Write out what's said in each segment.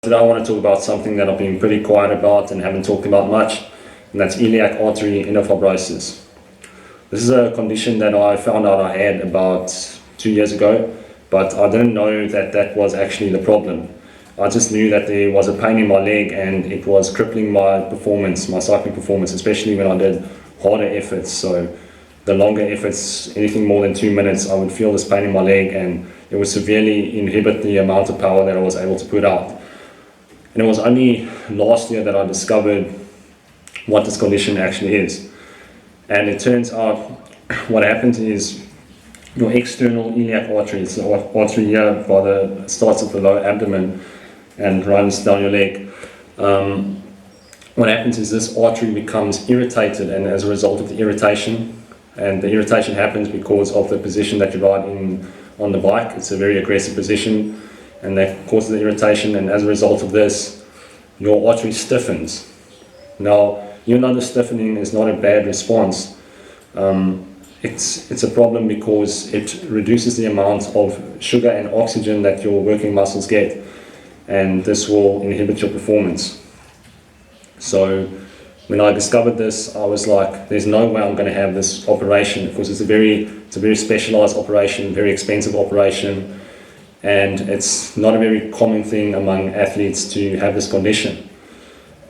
Today I want to talk about something that I've been pretty quiet about and haven't talked about much, and that's iliac artery endofibrosis. This is a condition that I found out I had about 2 years ago, but I didn't know that that was actually the problem. I just knew that there was a pain in my leg and it was crippling my performance, my cycling performance, especially when I did harder efforts. So the longer efforts, anything more than 2 minutes, I would feel this pain in my leg, and it would severely inhibit the amount of power that I was able to put out. And it was only last year that I discovered what this condition actually is. And it turns out what happens is your external iliac artery, it's the artery here starts at the lower abdomen and runs down your leg. What happens is this artery becomes irritated, and as a result of the irritation, and the irritation happens because of the position that you ride in on the bike. It's a very aggressive position, and that causes the irritation, and as a result of this, your artery stiffens. Now, even though the stiffening is not a bad response, it's a problem because it reduces the amount of sugar and oxygen that your working muscles get, and this will inhibit your performance. So when I discovered this, I was like, there's no way I'm going to have this operation, because it's a very specialized operation, very expensive operation, and it's not a very common thing among athletes to have this condition.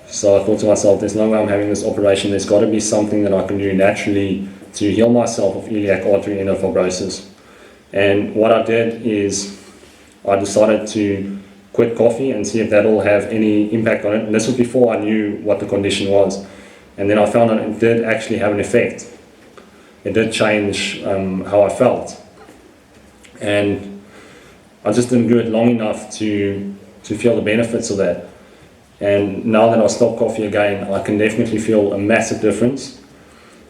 So I thought to myself, there's no way I'm having this operation. There's got to be something that I can do naturally to heal myself of iliac artery endofibrosis. And what I did is I decided to quit coffee and see if that will have any impact on it. And this was before I knew what the condition was. And then I found out it did actually have an effect. It did change how I felt. And I just didn't do it long enough to feel the benefits of that. And now that I stopped coffee again, I can definitely feel a massive difference.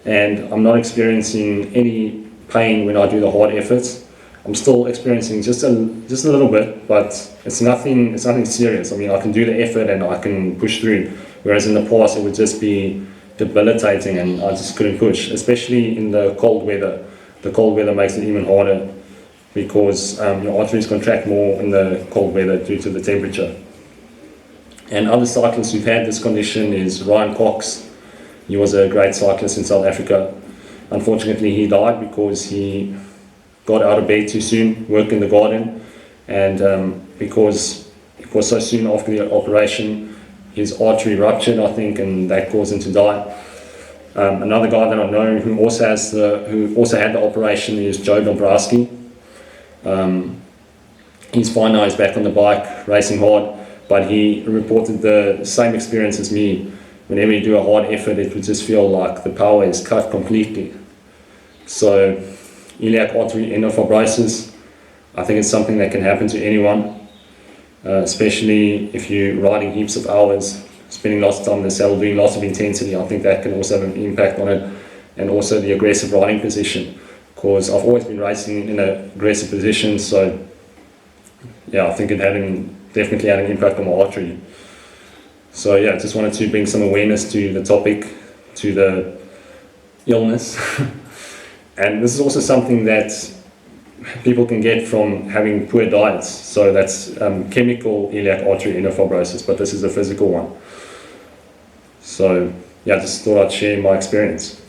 And I'm not experiencing any pain when I do the hard efforts. I'm still experiencing just a little bit, but it's nothing serious. I mean, I can do the effort and I can push through. Whereas in the past, it would just be debilitating and I just couldn't push, especially in the cold weather. The cold weather makes it even harder because your arteries contract more in the cold weather due to the temperature. And other cyclists who've had this condition is Ryan Cox. He was a great cyclist in South Africa. Unfortunately, he died because he got out of bed too soon, worked in the garden, and because it was so soon after the operation, his artery ruptured, I think, and that caused him to die. Another guy that I know who also had the operation is Joe Dombrowski. He's fine now, he's back on the bike, racing hard, but he reported the same experience as me. Whenever you do a hard effort, it would just feel like the power is cut completely. So, iliac artery endofibrosis, I think it's something that can happen to anyone, especially if you're riding heaps of hours, spending lots of time in the saddle, doing lots of intensity. I think that can also have an impact on it, and also the aggressive riding position, because I've always been racing in an aggressive position, so yeah, I think it definitely had an impact on my artery. So yeah, just wanted to bring some awareness to the topic, to the illness. And this is also something that people can get from having poor diets. So that's chemical iliac artery endofibrosis, but this is a physical one. So yeah, just thought I'd share my experience.